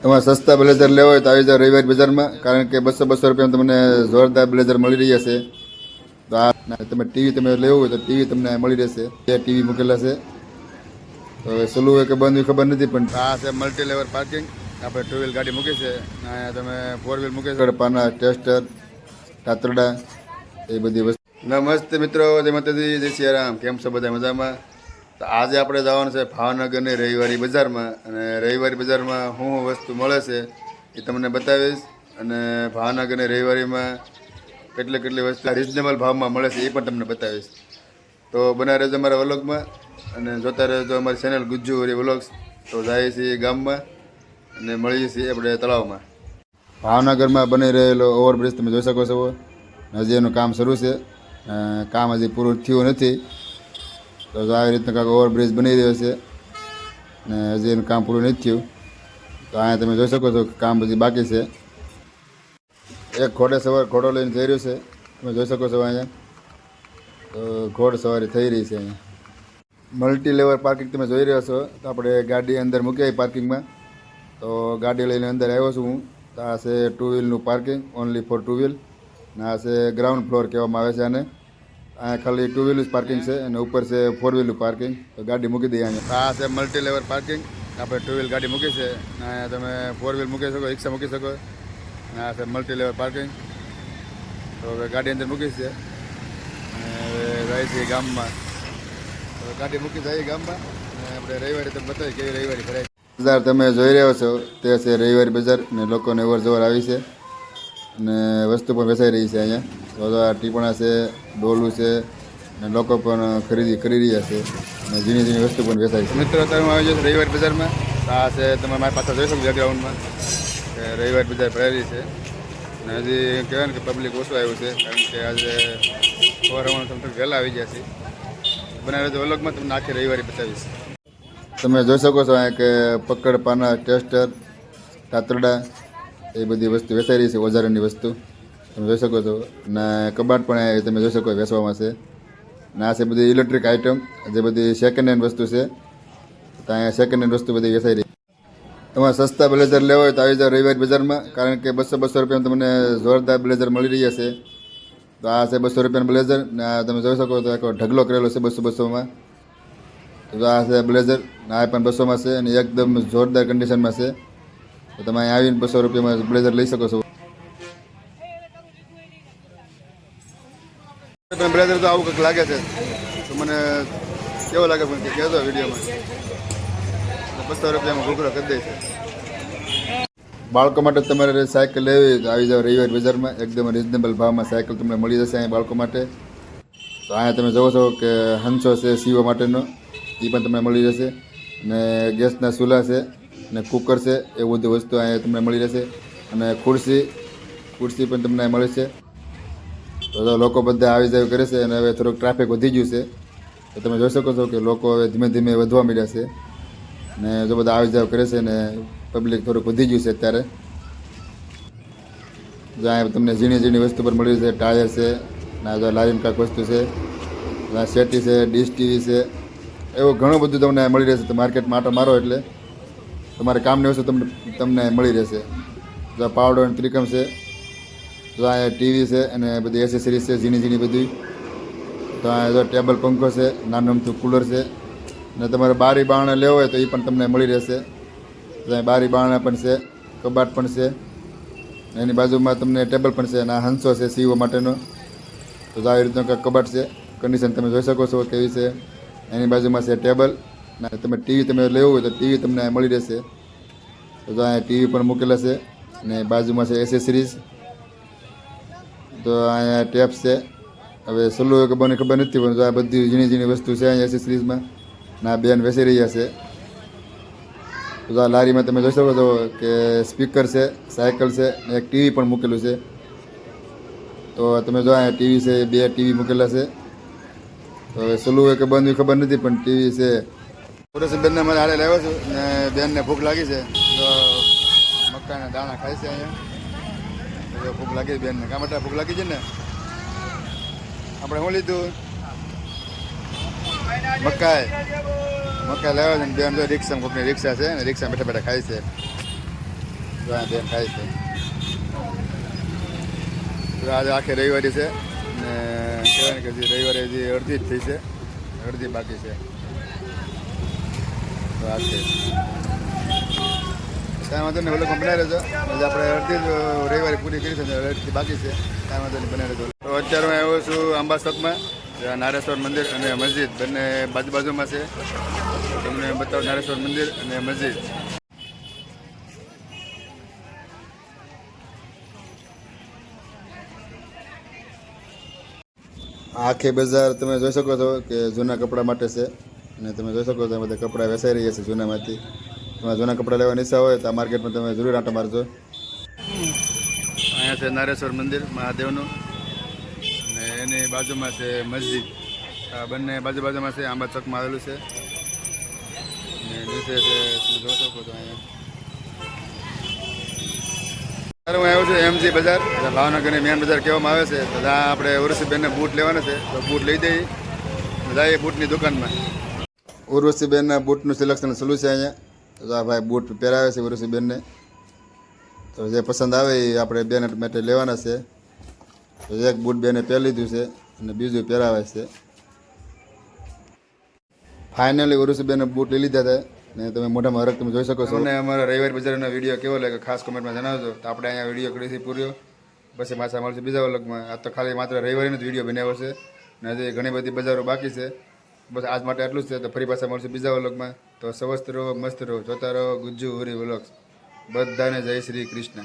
તમારે સસ્તા બ્લેઝર લેવા હોય તો આવી જાઓ રવિવાર બજારમાં, કારણ કે 200 રૂપિયામાં તમને જોરદાર બ્લેઝર મળી રહ્યા છે. તો આ તમે ટીવી તમે લેવું હોય તો ટીવી તમને મળી રહેશે. બે ટીવી મૂકેલા છે. તો હવે સલું હોય કે બંધ હોય ખબર નથી, પણ આ છે મલ્ટી લેવલ પાર્કિંગ. આપણે 2 વ્હીલ ગાડી મૂકી છે, અહીંયા તમે 4 વ્હીલ મૂકી છે. પાના, ટેસ્ટર, તાતરડા એ બધી વસ્તુ. નમસ્તે મિત્રો, જય માતાજી, જય સિયારામ. કેમ છો બધા? મજામાં? તો આજે આપણે જવાનું છે ભાવનગરની રવિવારી બજારમાં, અને રવિવારી બજારમાં શું વસ્તુ મળે છે એ તમને બતાવીશ. અને ભાવનગરની રવિવારીમાં કેટલી વસ્તુ રિઝનેબલ ભાવમાં મળે છે એ પણ તમને બતાવીશ. તો બનાવી રહેજો અમારા વ્લોગમાં, અને જોતા રહેજો અમારી ચેનલ ગુજ્જુ હરી વ્લોગ્સ. તો જઈએ છીએ ગામમાં અને મળીએ છીએ આપણે તળાવમાં. ભાવનગરમાં બની રહેલો ઓવરબ્રિજ તમે જોઈ શકો છો. હજી એનું કામ શરૂ છે, કામ હજી પૂરું થયું નથી. તો આવી રીતના કાંઈક ઓવરબ્રિજ બની રહ્યો છે, ને હજી એનું કામ પૂરું નથી થયું. તો અહીંયા તમે જોઈ શકો છો કે કામ હજી બાકી છે. એક ઘોડો લઈને જઈ રહ્યો છે, તમે જોઈ શકો છો અહીંયા. તો ઘોડ સવારી થઈ રહી છે અહીંયા. મલ્ટી લેવલ પાર્કિંગ તમે જોઈ રહ્યા છો. તો આપણે ગાડી અંદર મૂકી આવી પાર્કિંગમાં. તો ગાડી લઈને અંદર આવ્યો છું હું. તો આ છે 2 વ્હીલનું પાર્કિંગ, ઓનલી ફોર 2 વ્હીલ. ને આ છે ગ્રાઉન્ડ ફ્લોર કહેવામાં આવે છે આને. અહીંયા ખાલી 2 વ્હીલ પાર્કિંગ છે, અને ઉપર છે 4 વ્હીલનું પાર્કિંગ. તો ગાડી મૂકી દઈએ અહીંયા. આ છે મલ્ટી લેવલ પાર્કિંગ. આપણે 2 વ્હીલ ગાડી મૂકી છે, અહીંયા તમે 4 વ્હીલ મૂકી શકો, રિક્ષા મૂકી શકો. અને આ છે મલ્ટી લેવલ પાર્કિંગ. તો હવે ગાડી અંદર મૂકી છે, અને હવે જાય છે ગામમાં. તો ગાડી મૂકી જાય ગામમાં, અને આપણે રવિવારે તમે બતાવી કેવી રવિવારી ભરાય. બજાર તમે જોઈ રહ્યો છો તે છે રવિવારી બજાર, ને લોકોને અવર જવર આવી છે, અને વસ્તુ પણ વેચાઈ રહી છે અહીંયા. તો આ ટીપણા છે, ડોલું છે, અને લોકો પણ ખરીદી કરી રહ્યા છે, અને ઝીણી વસ્તુ પણ વેચાય છે. મિત્રો તમે આવી જશો રવિવારી બજારમાં. આ છે તમે મારી પાછળ જોઈ શકો બેકગ્રાઉન્ડમાં કે રવિવારી બજાર ભરાયેલી છે. અને હજી કહેવાય ને કે પબ્લિક ઓછું આવ્યું છે, કારણ કે આજે સવારમાં તમે વહેલા આવી ગયા છે. બનાવે તો વ્લોગમાં તમને આખી રવિવારી બતાવીશ. તમે જોઈ શકો છો અહીંયા કે પકડ, પાના, ટેસ્ટર, તાતરડા એ બધી વસ્તુ વેચાઈ રહી છે, ઓજારની વસ્તુ તમે જોઈ શકો છો. અને કબાટ પણ તમે જોઈ શકો વેચવામાં છે. અને આ છે બધી ઇલેક્ટ્રિક આઇટમ, જે બધી સેકન્ડ હેન્ડ વસ્તુ છે. તો અહીંયા સેકન્ડ હેન્ડ વસ્તુ બધી વેચાઈ રહી. તમારે સસ્તા બ્લેઝર લેવા હોય તો આવી જાઓ રવિવારી બજારમાં, કારણ કે 200 રૂપિયામાં તમને જોરદાર બ્લેઝર મળી રહ્યા છે. તો આ છે 200 રૂપિયાનું બ્લેઝર, ને આ તમે જોઈ શકો તો એક ઢગલો કરેલો છે 200-200માં. તો આ છે બ્લેઝર, આ પણ 200માં છે, અને એકદમ જોરદાર કન્ડિશનમાં છે. તો તમે અહીં આવીને 200 રૂપિયામાં બ્લેઝર લઈ શકો છો. બ્લેઝર તો આવું કંઈક લાગે છે, તો મને કેવો લાગે પણ કહેજો વિડીયોમાં. 200 રૂપિયામાં ઘૂઘરો કરી દે છે. બાળકો માટે તમારે સાયકલ લેવી તો આવી જાઓ રવિવારી બજારમાં. એકદમ રિઝનેબલ ભાવમાં સાયકલ તમને મળી જશે અહીંયા બાળકો માટે. તો અહીંયા તમે જોવો છો કે હંસો છે સીવવા માટેનો, એ પણ તમને મળી જશે. અને ગેસના ચૂલા છે, અને કુકર છે, એ બધી વસ્તુ અહીંયા તમને મળી રહેશે. અને ખુરશી પણ તમને મળે છે. તો લોકો બધા આવી જાય કરે છે, અને હવે થોડુંક ટ્રાફિક વધી ગયું છે. તો તમે જોઈ શકો છો કે લોકો હવે ધીમે ધીમે વધવા માંડ્યા છે, ને જો બધા આવી જાવ કરે છે, ને પબ્લિક થોડુંક વધી ગયું છે અત્યારે. જ્યાં તમને ઝીણી વસ્તુ પર મળી છે, ટાયર છે, ના જો લારીમ કાંક વસ્તુ છે, શેટી છે, ડીશ ટીવી છે, એવું ઘણું બધું તમને મળી રહેશે. તો માર્કેટમાં આટો મારો એટલે તમારે કામની વસ્તુ તમને મળી રહેશે. જો પાવડર અને ત્રિકમ છે, જો અહીંયા ટીવી છે, અને બધી એસેસરીઝ છે ઝીણી બધી. તો અહીંયા જો ટેબલ પંખો છે, નાનું અમથું કુલર છે. ને તમારે બારી બારણા લેવો હોય તો એ પણ તમને મળી રહેશે. ત્યાં બારી બારણા પણ છે, કબાટ પણ છે, એની બાજુમાં તમને ટેબલ પણ છે, અને આ હંસો છે સીવવા માટેનો. તો આવી રીતનો કંઈક કબાટ છે, કન્ડિશન તમે જોઈ શકો છો કેવી છે. એની બાજુમાં છે ટેબલ. તમે ટીવી તમે લેવું હોય તો ટીવી તમને મળી રહેશે. તો અહીંયા ટીવી પણ મૂકેલા છે, અને બાજુમાં છે એસેસરીઝ. તો અહીંયા ટેપ્સ છે. હવે સલ્લું હોય કે બને ખબર નથી, પણ આ બધી ઝીણી વસ્તુ છે અહીંયા એસેસરીઝમાં. ના બેન વેચી રહ્યા છે. તો આ લારીમાં તમે જોઈ શકો છો કે સ્પીકર છે, સાયકલ છે, ને એક ટીવી પણ મૂકેલું છે. તો તમે જો અહીંયા ટીવી છે, 2 ટીવી મૂકેલા છે. તો હવે સલ્લું હોય કે બંધ હોય ખબર નથી, પણ ટીવી છે. પોતે બેનને મારે હારે લાવ્યો છું, ને બેનને ભૂખ લાગી છે. તો મકાઈના દાણા ખાય છે અહીંયા. ભૂખ લાગી છે બેનને, કાં માટે ભૂખ લાગી છે ને. આપણે શું લીધું? મકાઈ લાવ્યા છે ને બેન. જો રિક્ષામાં કોઈકની રિક્ષા છે, ને રિક્ષા બેઠા ખાય છે. જો આ બેન ખાય છે. તો આજે આખી રવિવારી છે ને કહેવાય ને કે હજી રવિવારે હજી અડધી જ થઈ છે, અડધી બાકી છે. તો આખી કાંઈ વાંધો નહીં, ઓલો બનાવી રહેજો. એટલે આપણે અડધી જ રવિવારે પૂરી કરી છે, અડધી બાકી છે. કાંઈ વાંધો નહીં, બનાવી રહેજો. તો અત્યારે હું આવ્યો છું આંબા ચોકમાં. નારેશ્વર મંદિર અને મસ્જિદ બંને બાજુમાં છે. તમને બતાવો નારેશ્વર મંદિર અને મસ્જિદ. આખી બજાર તમે જોઈ શકો છો કે જૂના કપડાં માટે છે. અને તમે જોઈ શકો છો બધા કપડાં વેચાઈ રહ્યા છે જૂનામાંથી. તમારે જૂના કપડાં લેવા ઈચ્છા હોય તો આ માર્કેટમાં તમે જરૂર આંટો મારજો. અહીંયા છે નારેશ્વર મંદિર મહાદેવનું અને એની બાજુમાં છે મસ્જિદ. આ બંને બાજુમાં છે, આંબા ચોકમાં આવેલું છે. અને નીચે છે તમે જોઈ શકો છો અહીંયા. હું આવ્યો છું એમજી બજાર, ભાવનગરની મેન બજાર કહેવામાં આવે છે. તો ત્યાં આપણે ઉર્વશીબેનને બૂટ લેવાના છે, તો બૂટ લઈ દઈએ. જઈએ બૂટની દુકાનમાં. ઉર્વશીબેનના બૂટનું સિલેક્શન ચાલુ છે અહીંયા. તો આ ભાઈ બૂટ પહેરાવે છે ઉર્વશીબેનને. તો જે પસંદ આવે એ આપણે બેન માટે લેવાના છે. તો એક બૂટ બેને પહેરી લીધું છે અને બીજું પહેરાવે છે. ફાઇનલી ઉર્વશીબેનને બૂટ લઈ લીધા હતા ને તમે મોઢામાં હરખ તમે જોઈ શકો છો. અને અમારા રવિવાર બજારનો વિડીયો કેવો લાગે ખાસ કમેન્ટમાં જણાવજો. તો આપણે અહીંયા વિડીયો કરીથી પૂર્યો, પછી પાછા મળશે બીજા વ્લોગમાં. આ તો ખાલી માત્ર રવિવારનો જ વિડીયો બનાવ્યો છે ને હજી ઘણી બધી બજારો બાકી છે. બસ આજ માટે આટલું જ છે. તો ફરી પાછા મળશે બીજા વ્લોગમાં. તો સ્વસ્થ રહો, મસ્ત રહો, જોતા રહો ગુજ્જુ હોરી વ્લોગ્સ. બધાને જય શ્રી કૃષ્ણ.